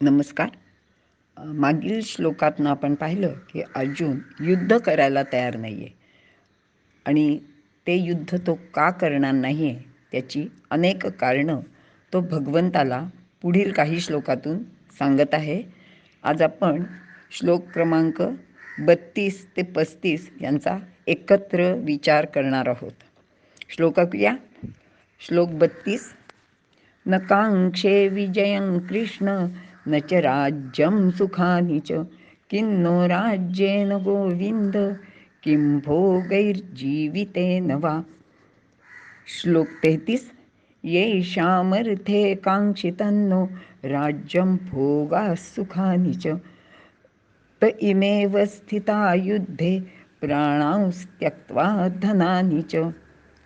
नमस्कार. मागील श्लोकातनं आपण पाहिलं की अर्जुन युद्ध करायला तयार नाही आहे आणि ते युद्ध तो का करणार नाही आहे त्याची अनेक कारणं तो भगवंताला पुढील काही श्लोकातून सांगत आहे. आज आपण श्लोक क्रमांक 32 ते 35 यांचा एकत्र विचार करणार आहोत. श्लोक ऐकूया. श्लोक 32. न काङ्क्षे विजयं कृष्ण न च राज्यं सुखानि च किन्नो राज्येन गोविन्द किं भोगैर्जीवितेन वा. श्लोक 33. येषामर्थे काङ्क्षितन्नो राज्यं भोगाः सुखानि च त इमेव स्थिता युद्धे प्राणांस्त्यक्त्वा धनानि च.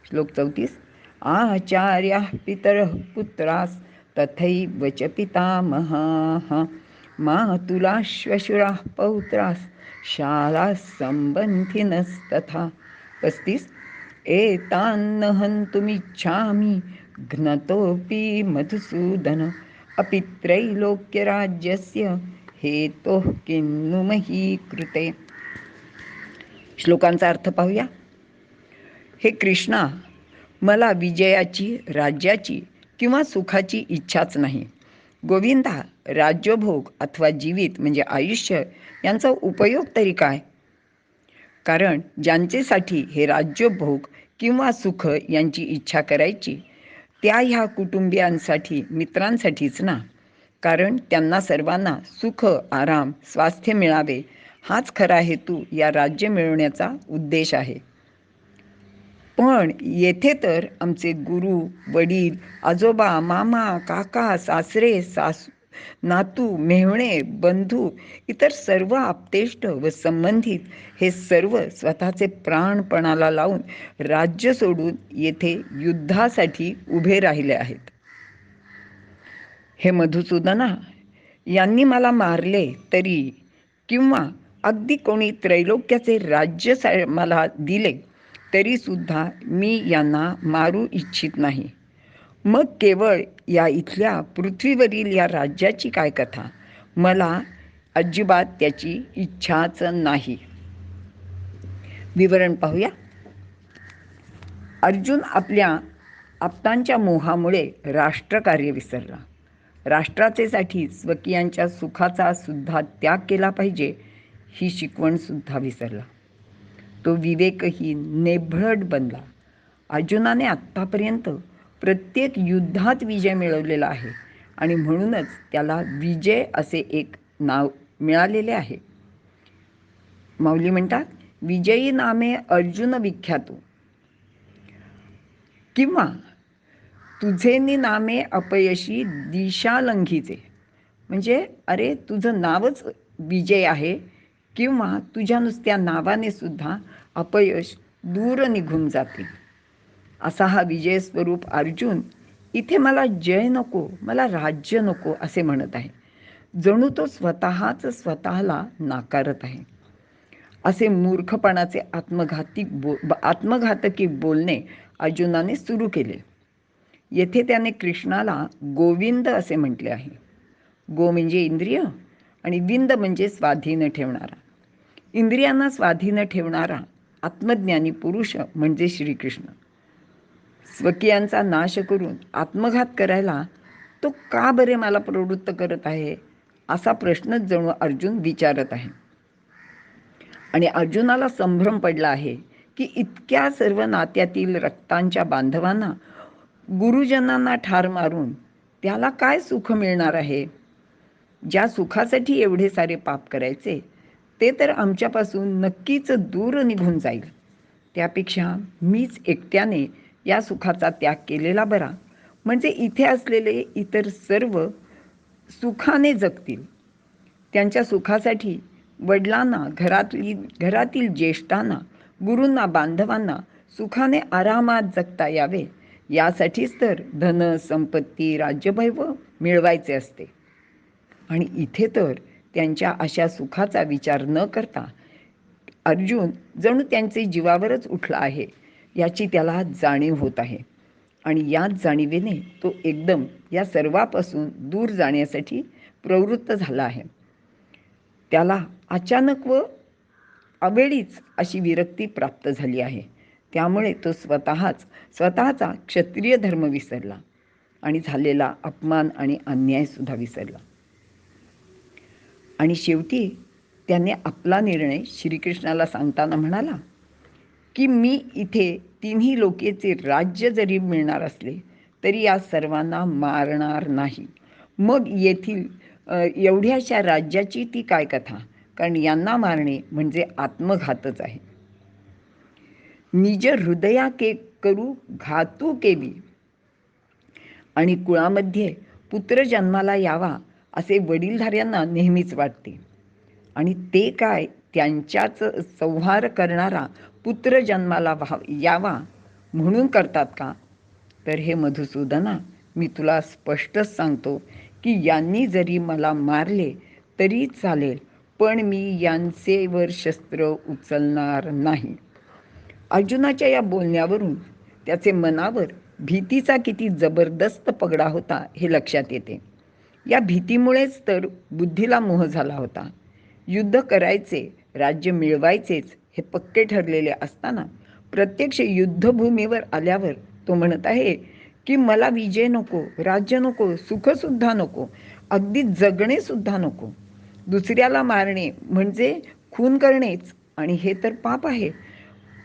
श्लोक 34. आचार्याः पितरः पुत्रास् तथैव च पितामहाः मातुलाः श्वशुराः पौत्रास् शालाः सम्बन्धिनस्तथा. 35. एतान्न हन्तुमिच्छामि घ्नतोऽपि मधुसूदन अपि त्रैलोक्यराज्यस्य हेतोः किन्नु मही कृते. श्लोकांचा अर्थ पाहूया. हे कृष्णा, मला विजयाची, राज्याची किंवा सुखाची इच्छाच नाही. गोविंदा, राज्यभोग अथवा जीवित म्हणजे आयुष्य यांचा उपयोग तरी काय? कारण ज्यांचेसाठी हे राज्यभोग किंवा सुख यांची इच्छा करायची त्या ह्या कुटुंबियांसाठी, मित्रांसाठीच ना. कारण त्यांना सर्वांना सुख, आराम, स्वास्थ्य मिळावे हाच खरा हेतू या राज्य मिळवण्याचा उद्देश आहे. पण येथे तर आमचे गुरु, वडील, आजोबा, मामा, काका, सासरे, नातू, मेव्हणे, बंधू, इतर सर्व आप्तेष्ट व संबंधित हे सर्व स्वतःचे प्राण पणाला लावून राज्य सोडून येथे युद्धासाठी उभे राहिले आहेत. हे मधुसूदना, यांनी मला मारले तरी किंवा अगदी कोणी त्रैलोक्याचे राज्य मला दिले तरी सुद्धा मी यांना मारू इच्छित नाही. मग केवळ या इथल्या पृथ्वीवरील या राज्याची काय कथा? मला अजिबात त्याची इच्छाच नाही. विवरण पाहूया. अर्जुन आपल्या आप्तांच्या मोहामुळे राष्ट्रकार्य विसरला. राष्ट्राचेसाठी स्वकीयांच्या सुखाचा सुद्धा त्याग केला पाहिजे ही शिकवण सुद्धा विसरला. तो विवेकहीन, नेभळट बनला. अर्जुनाने आत्तापर्यंत प्रत्येक युद्धात विजय मिळवलेला आहे आणि म्हणूनच त्याला विजय असे एक नाव मिळालेले आहे. माऊली म्हणतात, विजयी नामे अर्जुन विख्यातो किंवा तुझे नामे अपयशी दिशालंघीचे. म्हणजे अरे, तुझं नावच विजय आहे किंवा तुझ्या नुसत्या नावाने सुद्धा अपयश दूर निघून जाते. असा हा विजय स्वरूप अर्जुन इथे मला जय नको, मला राज्य नको असे म्हणत आहे. जणू तो स्वतःच स्वतःला नाकारत आहे. असे मूर्खपणाचे आत्मघातकी बोलणे अर्जुनाने सुरू केले. येथे त्याने कृष्णाला गोविंद असे म्हटले आहे. गो म्हणजे इंद्रिय आणि विंद म्हणजे स्वाधीन ठेवणारा. इंद्रियांना स्वाधीन ठेवणारा आत्मज्ञानी पुरुष म्हणजे श्रीकृष्ण. स्वकीयांचा नाश करून आत्मघात करायला तो का बरे मला प्रवृत्त करत आहे असा प्रश्नच जणू अर्जुन विचारत आहे. आणि अर्जुनाला संभ्रम पडला आहे की इतक्या सर्व नात्यातील रक्तांच्या बांधवांना, गुरुजनांना ठार मारून त्याला काय सुख मिळणार आहे? ज्या सुखासाठी एवढे सारे पाप करायचे ते तर आमच्यापासून नक्कीच दूर निघून जाईल. त्यापेक्षा मीच एकट्याने या सुखाचा त्याग केलेला बरा. म्हणजे इथे असलेले इतर सर्व सुखाने जगतील. त्यांच्या सुखासाठी वडिलांना, घरातील ज्येष्ठांना, गुरूंना, बांधवांना सुखाने आरामात जगता यावे यासाठीच तर धन, संपत्ती, राज्यवैभव मिळवायचे असते. आणि इथे तर त्यांच्या अशा सुखाचा विचार न करता अर्जुन जणू त्यांचे जीवावरच उठला आहे याची त्याला जाणीव होत आहे. आणि याच जाणीवेने तो एकदम या सर्वापासून दूर जाण्यासाठी प्रवृत्त झाला आहे. त्याला अचानक व अवेळीच अशी विरक्ती प्राप्त झाली आहे. त्यामुळे तो स्वतःचा क्षत्रिय धर्म विसरला आणि झालेला अपमान आणि अन्यायसुद्धा विसरला. आणि शेवटी त्याने आपला निर्णय श्रीकृष्णाला सांगताना म्हणाला की मी इथे तिन्ही लोकेचे राज्य जरी मिळणार असले तरी या सर्वांना मारणार नाही. मग येथील एवढ्याशा राज्याची ती काय कथा, कारण यांना मारणे म्हणजे आत्मघातच आहे. निज हृदया के करू घातू केवी. आणि कुळामध्ये पुत्र जन्माला यावा असे वडीलधाऱ्यांना नेहमीच वाटते, आणि ते काय त्यांच्याच संहार करणारा पुत्र जन्माला यावा म्हणून करतात का? तर हे मधुसूदना, मी तुला स्पष्टच सांगतो की यांनी जरी मला मारले तरी चालेल, पण मी यांचेवर शस्त्र उचलणार नाही. अर्जुनाच्या या बोलण्यावरून त्याचे मनावर भीतीचा किती जबरदस्त पगडा होता हे लक्षात येते. या भीतीमुळेच तर बुद्धीला मोह झाला होता. युद्ध करायचे, राज्य मिळवायचेच हे पक्के ठरलेले असताना प्रत्यक्ष युद्धभूमीवर आल्यावर तो म्हणत आहे की मला विजय नको, राज्य नको, सुखसुद्धा नको, अगदी जगणेसुद्धा नको. दुसऱ्याला मारणे म्हणजे खून करणेच, आणि हे तर पाप आहे.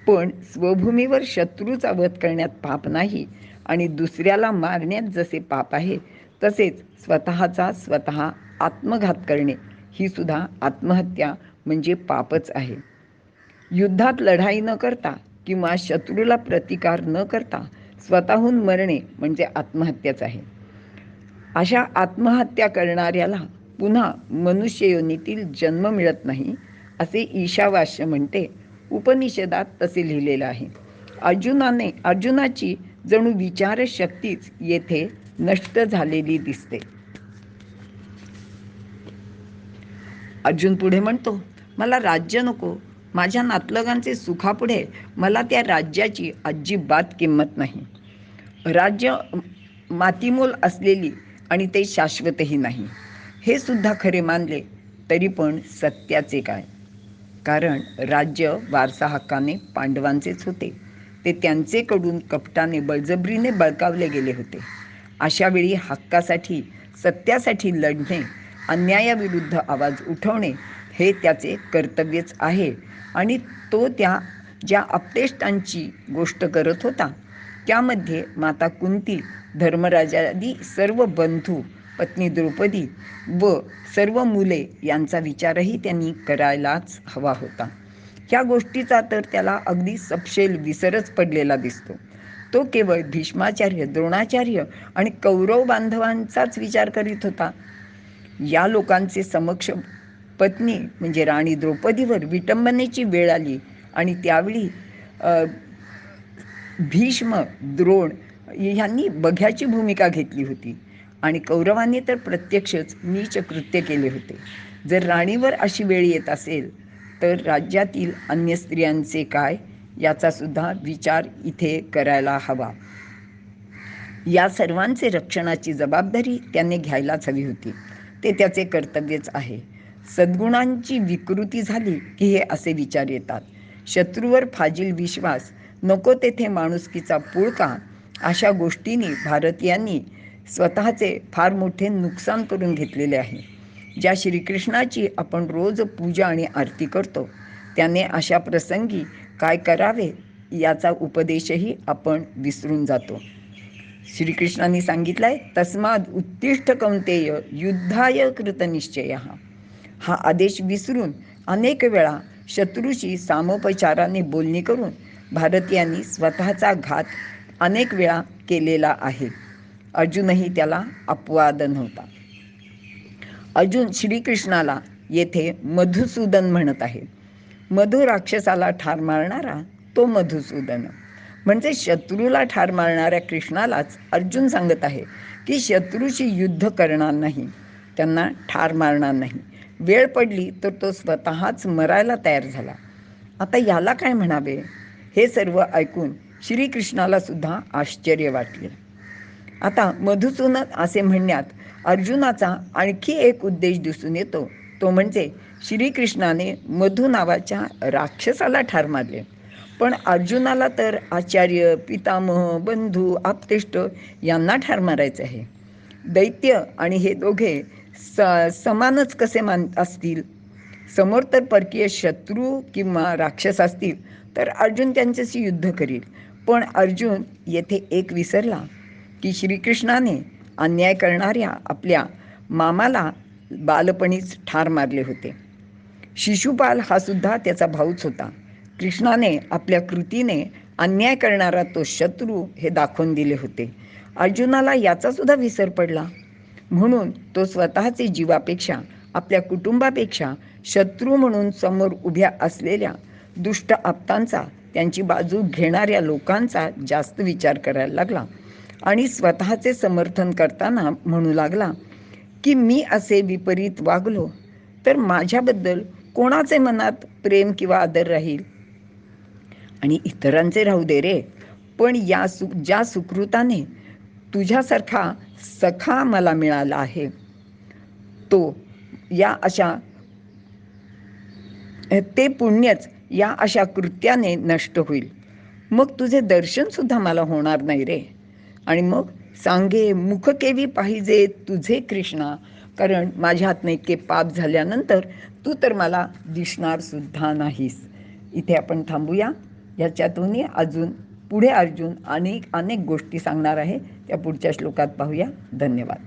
पण स्वभूमीवर शत्रूचा वध करण्यात पाप नाही, आणि दुसऱ्याला मारण्यात जसे पाप आहे तसेच स्वतः आत्मघात करणे ही सुद्धा आत्महत्या म्हणजे पापच आहे. युद्धात लढाई न करता किंवा शत्रूला प्रतिकार न करता स्वतःहून मरणे म्हणजे आत्महत्याच आहे. अशा आत्महत्या करणाऱ्याला पुन्हा मनुष्य योनीतील जन्म मिळत नाही असे ईशावास्य म्हणते. उपनिषदात तसे लिहिलेलं आहे. अर्जुनाची जणू विचारशक्तीच येथे नष्ट झालेली दिसते. अर्जुन पुढे म्हणतो, मला राज्य नको, माझ्या नातलगांचे सुखापुढे मला त्या राज्याची अजिबात किंमत नाही. राज्य मातीमोल असलेली आणि ते शाश्वतही नाही, हे सुद्धा खरे मानले तरी पण सत्याचे काय? कारण राज्य वारसा हक्काने पांडवांचेच होते. ते त्यांचेकडून कपटाने बळजबरीने बळकावले गेले होते. अशा वेळी हक्कासाठी, सत्यासाठी लढणे, अन्यायाविरुद्ध आवाज उठवणे हे त्याचे कर्तव्यच आहे. आणि तो ज्या अपतेष्टांची गोष्ट करत होता त्यामध्ये माता कुंती, धर्मराजादी सर्व बंधू, पत्नी द्रौपदी व सर्व मुले यांचा विचारही त्यांनी करायलाच हवा होता. ह्या गोष्टीचा तर त्याला अगदी सपशेल विसरच पडलेला दिसतो. तो केवळ भीष्माचार्य, द्रोणाचार्य आणि कौरव बांधवांचाच विचार करीत होता. या लोकांचे समक्ष पत्नी म्हणजे राणी द्रौपदीवर विटंबनेची वेळ आली आणि त्यावेळी भीष्म, द्रोण यांनी बघ्याची भूमिका घेतली होती आणि कौरवांनी तर प्रत्यक्षच नीच कृत्य केले होते. जर राणीवर अशी वेळ येत असेल तर राज्यातील अन्य स्त्रियांचे काय याचा सुद्धा विचार इथे करायला हवा. या सर्वांचे रक्षणाची जबाबदारी त्याने घ्यायलाच हवी होती. ते त्याचे कर्तव्यच आहे. सद्गुणांची विकृती झाली की हे असे विचार येतात. शत्रूवर फाजील विश्वास, नको तेथे माणुसकीचा पुळका, अशा गोष्टींनी भारतीयांनी स्वतःचे फार मोठे नुकसान करून घेतलेले आहे. ज्या श्रीकृष्णाची आपण रोज पूजा आणि आरती करतो त्याने अशा प्रसंगी काय करावे याचा उपदेशही आपण विसरून जातो. श्रीकृष्णांनी सांगितलंय, तस्माद उत्तिष्ठ कौंतेय युद्धाय कृतनिश्चयः. हा आदेश विसरून अनेक वेळा शत्रूशी सामोपचाराने बोलणी करून भारतीयांनी स्वतःचा घात अनेक वेळा केलेला आहे. अर्जुनही त्याला अपवाद नव्हता. अर्जुन श्रीकृष्णाला येथे मधुसूदन म्हणत आहे. मधु राक्षसाला ठार मारणारा तो मधुसूदन, म्हणजे शत्रूला ठार मारणाऱ्या कृष्णालाच अर्जुन सांगत आहे की शत्रूशी युद्ध करणार नाही, त्यांना ठार मारणार नाही. वेळ पडली तर तो स्वतःच मरायला तयार झाला. आता याला काय म्हणावे? हे सर्व ऐकून श्रीकृष्णाला सुद्धा आश्चर्य वाटले. आता मधुसूदन असे म्हणण्यात अर्जुनाचा आणखी एक उद्देश दिसून येतो, तो म्हणजे श्रीकृष्णाने मधु नावाच्या राक्षसाला ठार मारले. पण अर्जुनाला तर आचार्य, पितामह, बंधू, आप्तेष्ट यांना ठार मारायचे आहे. दैत्य आणि हे दोघे समानच कसे असतील? समोर तर परकीय शत्रू किंवा राक्षस असतील तर अर्जुन त्यांच्याशी युद्ध करील. पण अर्जुन येथे एक विसरला की श्रीकृष्णाने अन्याय करणाऱ्या आपल्या मामाला बालपणीच ठार मारले होते. शिशुपाल हा सुद्धा त्याचा भाऊच होता. कृष्णाने आपल्या कृतीने अन्याय करणारा तो शत्रू हे दाखवून दिले होते. अर्जुनाला याचा सुद्धा विसर पडला. म्हणून तो स्वतःचे जीवापेक्षा, आपल्या कुटुंबापेक्षा शत्रू म्हणून समोर उभ्या असलेल्या दुष्ट आप्तांचा, त्यांची बाजू घेणाऱ्या लोकांचा जास्त विचार करायला लागला आणि स्वतःचे समर्थन करताना म्हणू लागला की मी असे विपरीत वागलो तर माझ्याबद्दल कोणाचे मनात प्रेम किंवा आदर राहील? आणि इतरांचे राहू दे रे, पण ज्या सुकृताने तुझ्यासारखा सखा मला मिळाला आहे, तो या अशा ते पुण्यच या अशा कृत्याने नष्ट होईल. मग तुझे दर्शन सुद्धा मला होणार नाही रे. आणि मग सांगे मुख केवी पाहिजे तुझे कृष्णा, कारण माझ्या हातनं इतके पाप झाल्यानंतर तू तर मला दिसणार सुद्धा नाहीस. इथे आपण थांबूया. ह्याच्यातूनही अजून पुढे अर्जुन अनेक गोष्टी सांगणार आहे, त्या पुढच्या श्लोकात पाहूया. धन्यवाद.